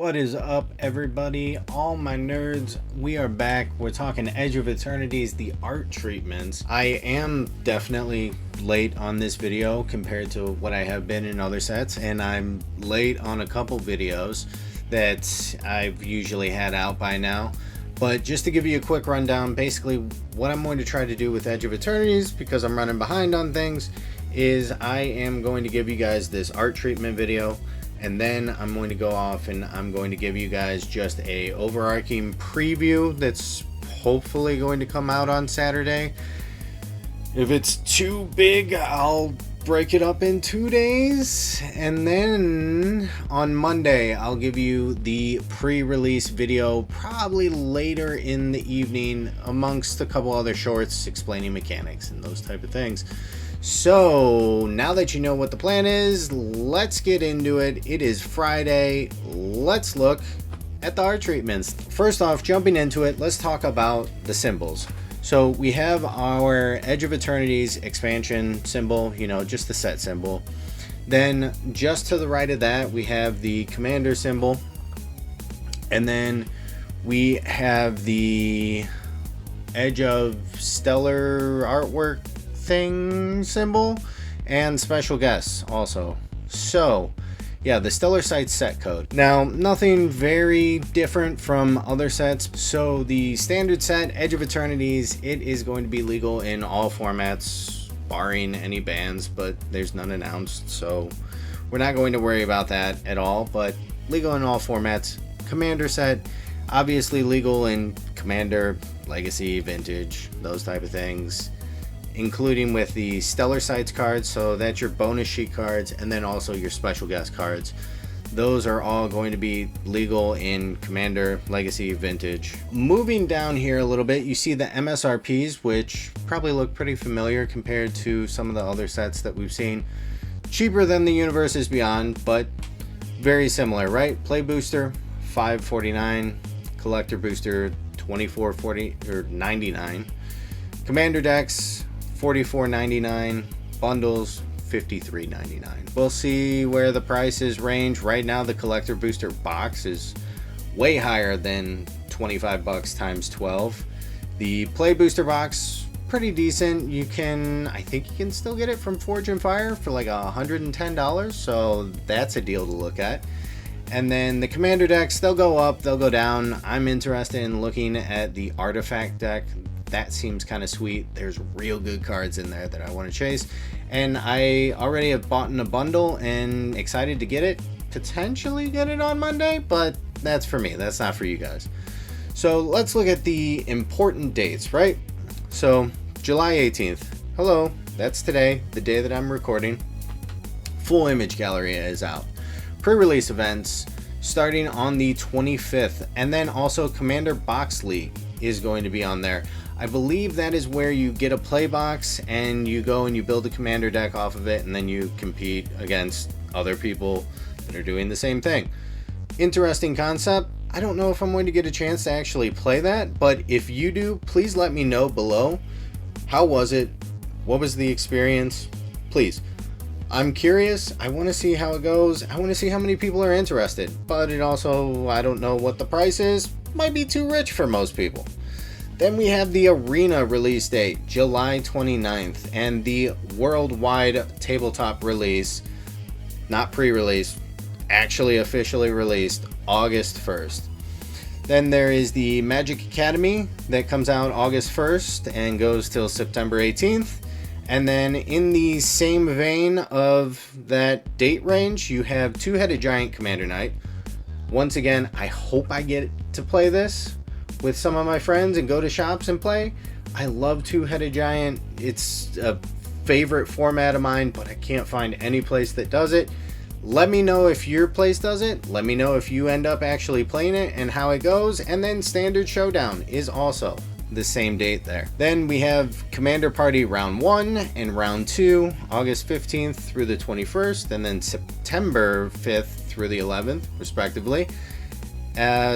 What is up, everybody? All my nerds, we are back. We're talking Edge of Eternities, the art treatments. I am definitely late on this video compared to what I have been in other sets, and I'm late on a couple videos that I've usually had out by now. But just to give you a quick rundown, basically what I'm going to try to do with Edge of Eternities, because I'm running behind on things, is I am going to give you guys this art treatment video. And then I'm going to go off and I'm going to give you guys just a overarching preview that's hopefully going to come out on Saturday. If it's too big, I'll break it up in 2 days. And then on Monday, I'll give you the pre-release video, probably later in the evening, amongst a couple other shorts explaining mechanics and those type of things. So now that you know what the plan is, let's get into it. It is Friday. Let's look at the art treatments. First off, jumping into it, let's talk about the symbols. So we have our Edge of Eternities expansion symbol, just the set symbol. Then just to the right of that, we have the commander symbol. And then we have the Edge of Stellar artwork thing symbol and special guests also. So yeah, the Stellar Sites set code. Now, nothing very different from other sets. So the standard set, Edge of Eternities, it is going to be legal in all formats, barring any bans, but there's none announced, so we're not going to worry about that at all, but legal in all formats. Commander set, obviously legal in Commander, Legacy, Vintage, those type of things, including with the Stellar Sites cards, so that's your bonus sheet cards, and then also your special guest cards. Those are all going to be legal in Commander, Legacy, Vintage. Moving down here a little bit, you see the MSRPs, which probably look pretty familiar compared to some of the other sets that we've seen. Cheaper than the Universes Beyond, but very similar, right? Play Booster, $5.49. Collector Booster, $24.40 or $99. Commander decks, $44.99, bundles $53.99. We'll see where the prices range. Right now the collector booster box is way higher than $25 times 12. The play booster box, pretty decent. I think you can still get it from Forge and Fire for like $110, so that's a deal to look at. And then the commander decks, they'll go up, they'll go down. I'm interested in looking at the artifact deck. That seems kind of sweet. There's real good cards in there that I want to chase, and I already have bought in a bundle and excited to get it, potentially get it on Monday, but that's for me, that's not for you guys. So let's look at the important dates, right? So July 18th, hello, that's today, the day that I'm recording. Full image gallery is out. Pre-release events starting on the 25th, and then also Commander Box League is going to be on there. I believe that is where you get a play box and you go and you build a commander deck off of it, and then you compete against other people that are doing the same thing. Interesting concept. I don't know if I'm going to get a chance to actually play that, but if you do, please let me know below. How was it? What was the experience? Please. I'm curious. I want to see how it goes. I want to see how many people are interested, but it also, I don't know what the price is. Might be too rich for most people. Then we have the Arena release date, July 29th, and the worldwide tabletop release, not pre-release, actually officially released, August 1st. Then there is the Magic Academy that comes out August 1st and goes till September 18th. And then in the same vein of that date range, you have Two-Headed Giant Commander Night. Once again, I hope I get to play this with some of my friends and go to shops and play. I love Two-Headed Giant. It's a favorite format of mine, but I can't find any place that does it. Let me know if your place does it. Let me know if you end up actually playing it and how it goes. And then Standard Showdown is also the same date there. Then we have Commander Party Round 1 and Round 2, August 15th through the 21st, and then September 5th through the 11th, respectively.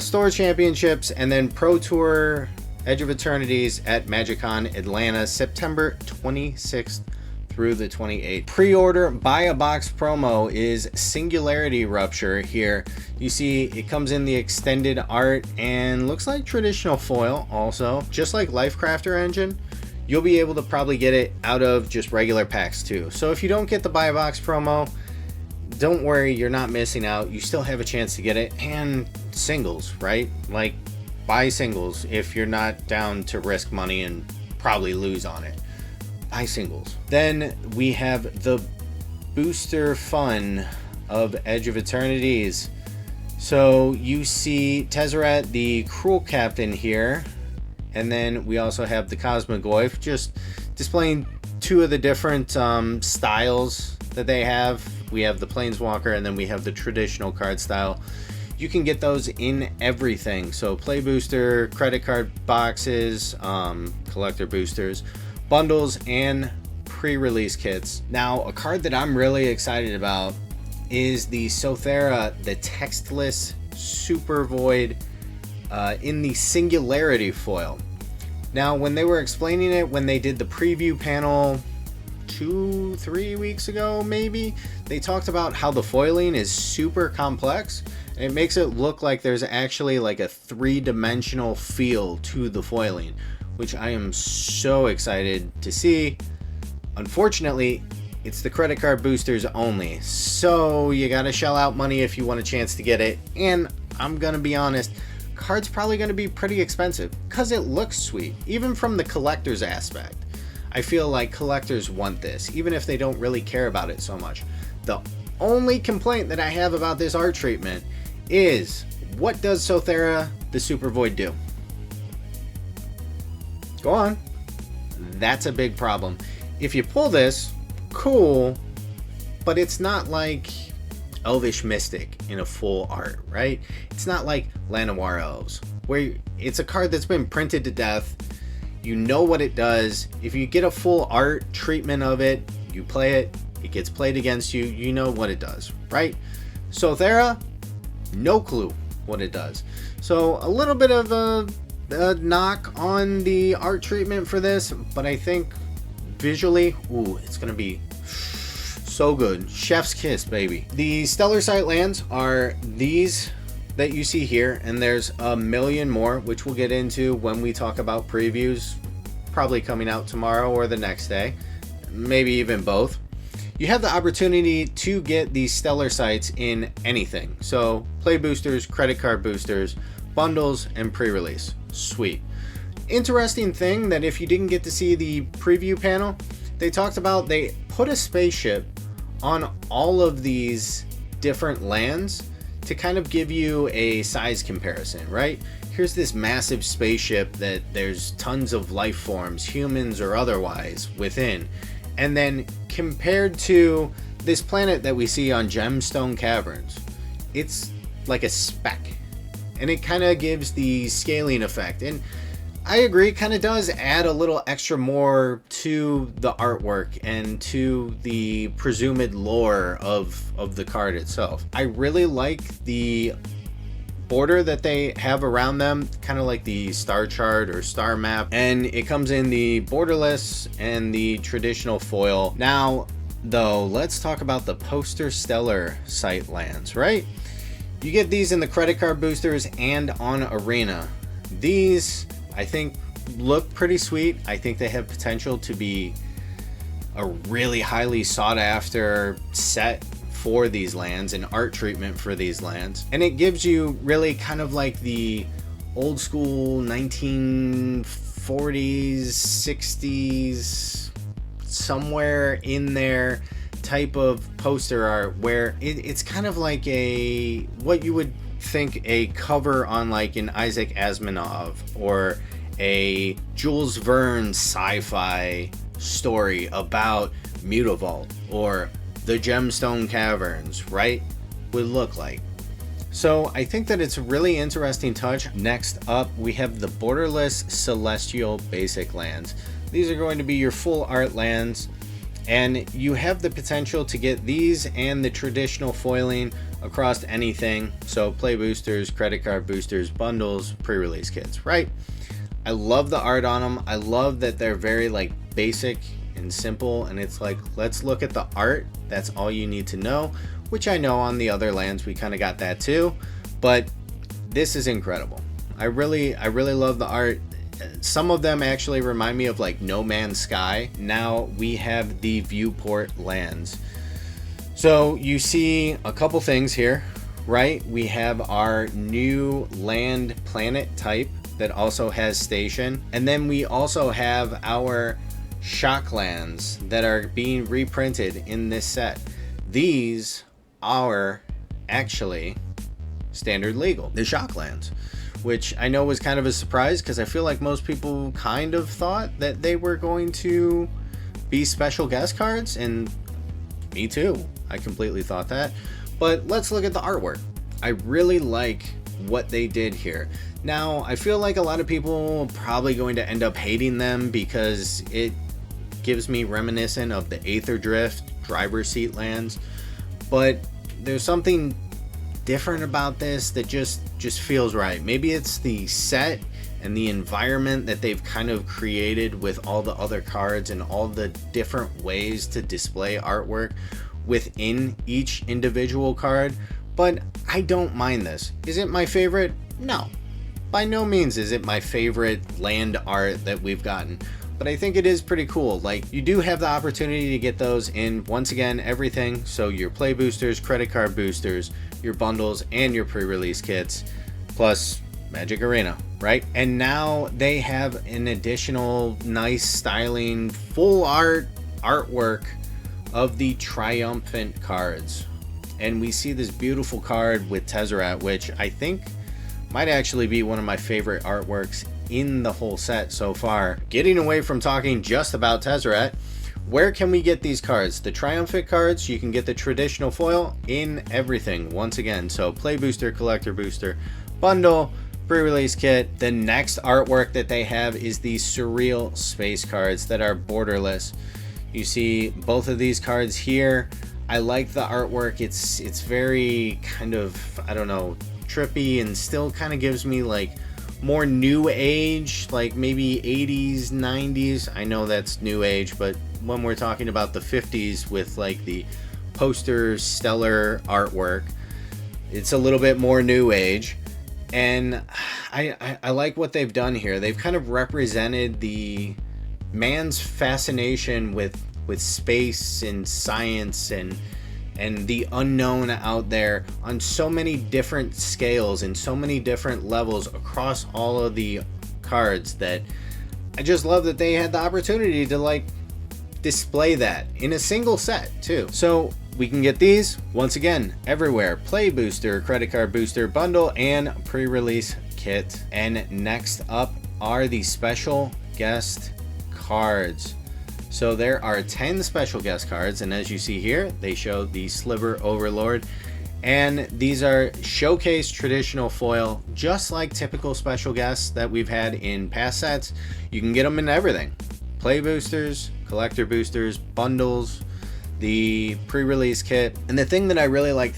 Store Championships, and then Pro Tour Edge of Eternities at MagicCon Atlanta, September 26th through the 28th. Pre-order buy a box promo is Singularity Rupture here. You see it comes in the extended art and looks like traditional foil also, just like Lifecrafter Engine. You'll be able to probably get it out of just regular packs too. So if you don't get the buy a box promo, don't worry, you're not missing out. You still have a chance to get it. And singles, right? Like, buy singles if you're not down to risk money and probably lose on it. Buy singles. Then we have the booster fun of Edge of Eternities. So you see Tezzeret, the Cruel Captain here. And then we also have the Cosmogoyf, just displaying two of the different styles that they have. We have the Planeswalker, and then we have the traditional card style. You can get those in everything. So play booster, credit card boxes, collector boosters, bundles, and pre-release kits. Now, a card that I'm really excited about is the Sothera, the textless Super Void in the Singularity foil. Now, when they were explaining it, when they did the preview panel 2-3 weeks ago, maybe, they talked about how the foiling is super complex, and it makes it look like there's actually like a three-dimensional feel to the foiling, which I am so excited to see. Unfortunately, it's the credit card boosters only, so you gotta shell out money if you want a chance to get it. And I'm gonna be honest, card's probably going to be pretty expensive because it looks sweet, even from the collector's aspect. I feel like collectors want this, even if they don't really care about it so much. The only complaint that I have about this art treatment is, what does Sothera the Super Void do? Go on. That's a big problem. If you pull this, cool, but it's not like Elvish Mystic in a full art, right? It's not like Llanowar Elves, where it's a card that's been printed to death. You know what it does. If you get a full art treatment of it, you play it, it gets played against you, you know what it does, right? Sothera, no clue what it does. So a little bit of a knock on the art treatment for this, but I think visually, ooh, it's gonna be so good. Chef's kiss, baby. The Stellar Sight lands are these that you see here, and there's a million more, which we'll get into when we talk about previews, probably coming out tomorrow or the next day, maybe even both. You have the opportunity to get these Stellar Sights in anything. So play boosters, credit card boosters, bundles, and pre-release. Sweet. Interesting thing that if you didn't get to see the preview panel, they talked about they put a spaceship on all of these different lands to kind of give you a size comparison, right? Here's this massive spaceship that there's tons of life forms, humans or otherwise, within. And then compared to this planet that we see on Gemstone Caverns, it's like a speck. And it kind of gives the scaling effect. And I agree, it kind of does add a little extra more to the artwork and to the presumed lore of the card itself. I really like the border that they have around them, kind of like the star chart or star map, and it comes in the borderless and the traditional foil. Now, though, let's talk about the poster Stellar Sight lands, right? You get these in the credit card boosters and on Arena. These, I think, look pretty sweet. I think they have potential to be a really highly sought after set for these lands, an art treatment for these lands. And it gives you really kind of like the old school 1940s, 60s, somewhere in there type of poster art where it's kind of like a, what you would think a cover on like an Isaac Asimov or a Jules Verne sci-fi story about Mutavault or the Gemstone Caverns, right, would look like. So I think that it's a really interesting touch. Next up, we have the borderless celestial basic lands. These are going to be your full art lands, and you have the potential to get these and the traditional foiling across anything. So play boosters, credit card boosters, bundles, pre-release kits, right? I love the art on them. I love that they're very like basic and simple, and it's like, let's look at the art. That's all you need to know, which I know on the other lands we kind of got that too, but this is incredible. I really love the art. Some of them actually remind me of like No Man's Sky. Now we have the viewport lands. So you see a couple things here, right? We have our new land planet type that also has station. And then we also have our shock lands that are being reprinted in this set. These are actually standard legal, the shock lands, which I know was kind of a surprise because I feel like most people kind of thought that they were going to be special guest cards, and me too. I completely thought that. But let's look at the artwork. I really like what they did here. Now, I feel like a lot of people are probably going to end up hating them because it gives me reminiscent of the Aether Drift driver's seat lands, but there's something different about this that just feels right. Maybe it's the set and the environment that they've kind of created with all the other cards and all the different ways to display artwork within each individual card, but I don't mind this. Is it my favorite? No, by no means is it my favorite land art that we've gotten, but I think it is pretty cool. Like, you do have the opportunity to get those in, once again, everything. So your play boosters, credit card boosters, your bundles, and your pre-release kits, plus Magic Arena, right? And now they have an additional nice styling, full artwork of the triumphant cards. And we see this beautiful card with Tezzeret, which I think might actually be one of my favorite artworks in the whole set so far. Getting away from talking just about Tezzeret, where can we get these cards? The triumphant cards, you can get the traditional foil in everything once again. So play booster, collector booster, bundle, pre-release kit. The next artwork that they have is the surreal space cards that are borderless. You see both of these cards here. I like the artwork. It's very kind of, I don't know, trippy, and still kind of gives me like more new age, like maybe 80s, 90s. I know that's new age, but when we're talking about the 50s with like the poster stellar artwork, it's a little bit more new age. And I like what they've done here. They've kind of represented the man's fascination with space and science and the unknown out there on so many different scales and so many different levels across all of the cards, that I just love that they had the opportunity to like display that in a single set too. So we can get these once again everywhere: play booster, credit card booster, bundle, and pre-release kit. And next up are the special guest cards. So there are 10 special guest cards, and as you see here, they show the Sliver Overlord, and these are showcase traditional foil, just like typical special guests that we've had in past sets. You can get them in everything: play boosters, collector boosters, bundles, the pre-release kit. And the thing that I really like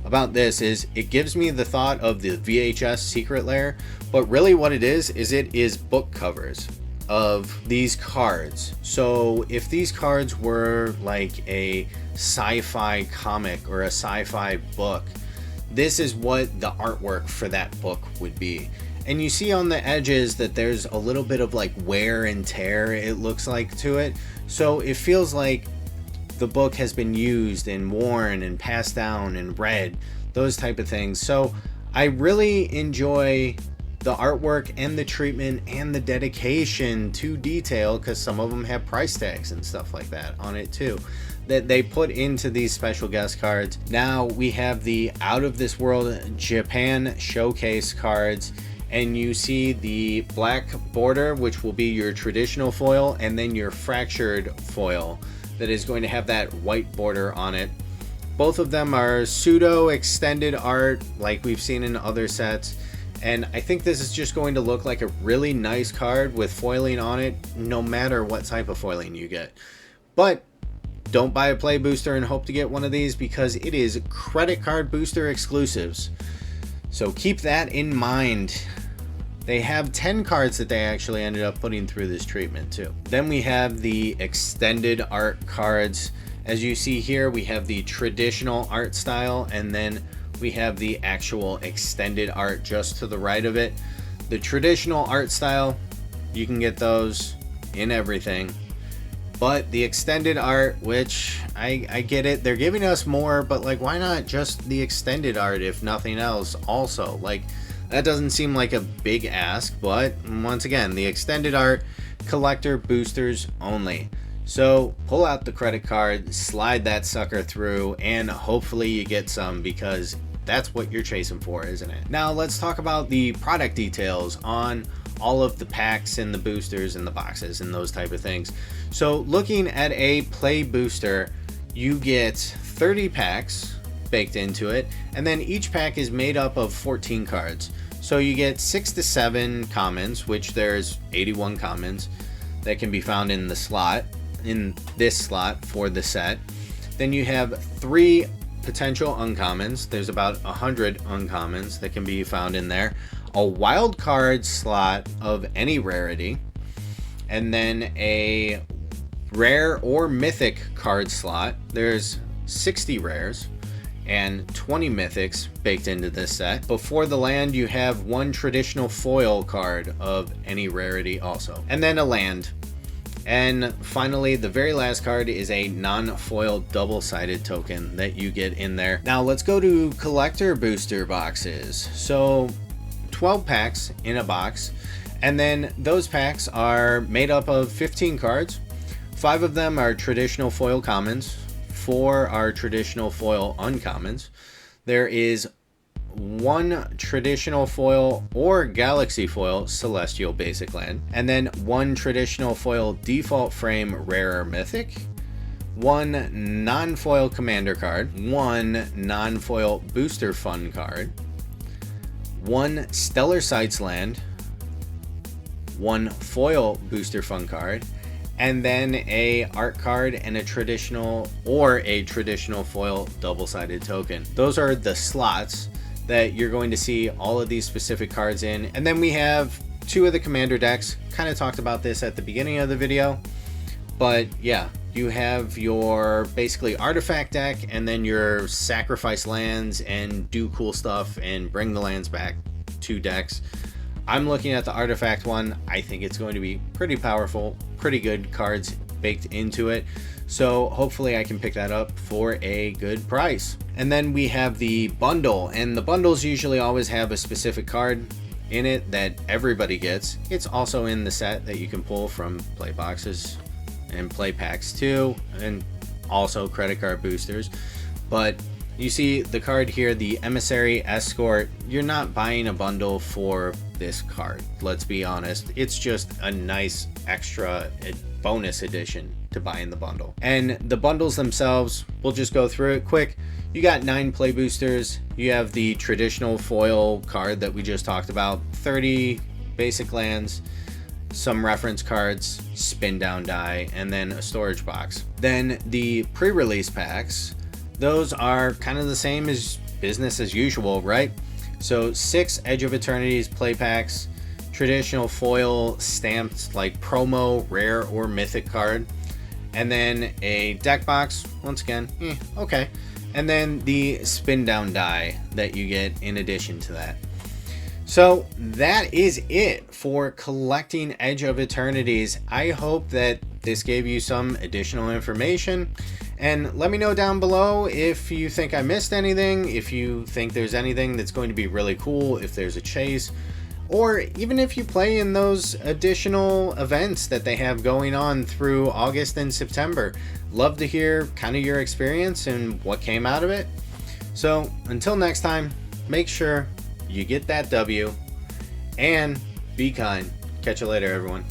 about this is it gives me the thought of the VHS Secret Lair, but really what it is book covers of these cards. So if these cards were like a sci-fi comic or a sci-fi book, this is what the artwork for that book would be. And you see on the edges that there's a little bit of like wear and tear, it looks like, to it. So it feels like the book has been used and worn and passed down and read, those type of things. So I really enjoy the artwork and the treatment and the dedication to detail, because some of them have price tags and stuff like that on it too, that they put into these special guest cards. Now we have the Out of This World Japan showcase cards, and you see the black border, which will be your traditional foil, and then your fractured foil that is going to have that white border on it. Both of them are pseudo extended art like we've seen in other sets. And I think this is just going to look like a really nice card with foiling on it, no matter what type of foiling you get. But don't buy a play booster and hope to get one of these, because it is credit card booster exclusives. So keep that in mind. They have 10 cards that they actually ended up putting through this treatment too. Then we have the extended art cards. As you see here, we have the traditional art style, and then we have the actual extended art just to the right of it. The traditional art style, you can get those in everything. But the extended art, which I get it, they're giving us more, but like, why not just the extended art if nothing else also? Like, that doesn't seem like a big ask, but once again, the extended art, collector boosters only. So pull out the credit card, slide that sucker through, and hopefully you get some, because that's what you're chasing for, isn't it? Now let's talk about the product details on all of the packs and the boosters and the boxes and those type of things. So looking at a play booster, you get 30 packs baked into it, and then each pack is made up of 14 cards. So you get 6 to 7 commons, which there's 81 commons that can be found in the slot, in this slot for the set. Then you have 3 potential uncommons. There's about 100 uncommons that can be found in there. A wild card slot of any rarity, and then a rare or mythic card slot. There's 60 rares and 20 mythics baked into this set. Before the land, you have 1 traditional foil card of any rarity also, and then a land. And finally, the very last card is a non-foil double-sided token that you get in there. Now let's go to collector booster boxes. So 12 packs in a box, and then those packs are made up of 15 cards. 5 of them are traditional foil commons, 4 are traditional foil uncommons. There is 1 traditional foil or galaxy foil celestial basic land, and then 1 traditional foil default frame rare or mythic, 1 non-foil commander card, 1 non-foil booster fun card, 1 stellar sights land, 1 foil booster fun card, and then a art card and a traditional foil double-sided token. Those are the slots that you're going to see all of these specific cards in. And then we have 2 of the commander decks. Kind of talked about this at the beginning of the video, but yeah, you have your basically artifact deck, and then your sacrifice lands and do cool stuff and bring the lands back 2 decks. I'm looking at the artifact one. I think it's going to be pretty powerful, pretty good cards baked into it. So hopefully I can pick that up for a good price. And then we have the bundle, and the bundles usually always have a specific card in it that everybody gets. It's also in the set that you can pull from play boxes and play packs too, and also credit card boosters. But you see the card here, the Emissary Escort. You're not buying a bundle for this card, let's be honest. It's just a nice extra bonus edition to buy in the bundle. And the bundles themselves, we'll just go through it quick. You got 9 play boosters. You have the traditional foil card that we just talked about, 30 basic lands, some reference cards, spin down die, and then a storage box. Then the pre-release packs, those are kind of the same as business as usual, right? So 6 Edge of Eternities play packs, traditional foil stamped like promo, rare, or mythic card, and then a deck box, once again, okay. And then the spin down die that you get in addition to that. So that is it for collecting Edge of Eternities. I hope that this gave you some additional information, and let me know down below if you think I missed anything, if you think there's anything that's going to be really cool, if there's a chase, or even if you play in those additional events that they have going on through August and September. Love to hear kind of your experience and what came out of it. So until next time, make sure you get that W and be kind. Catch you later, everyone.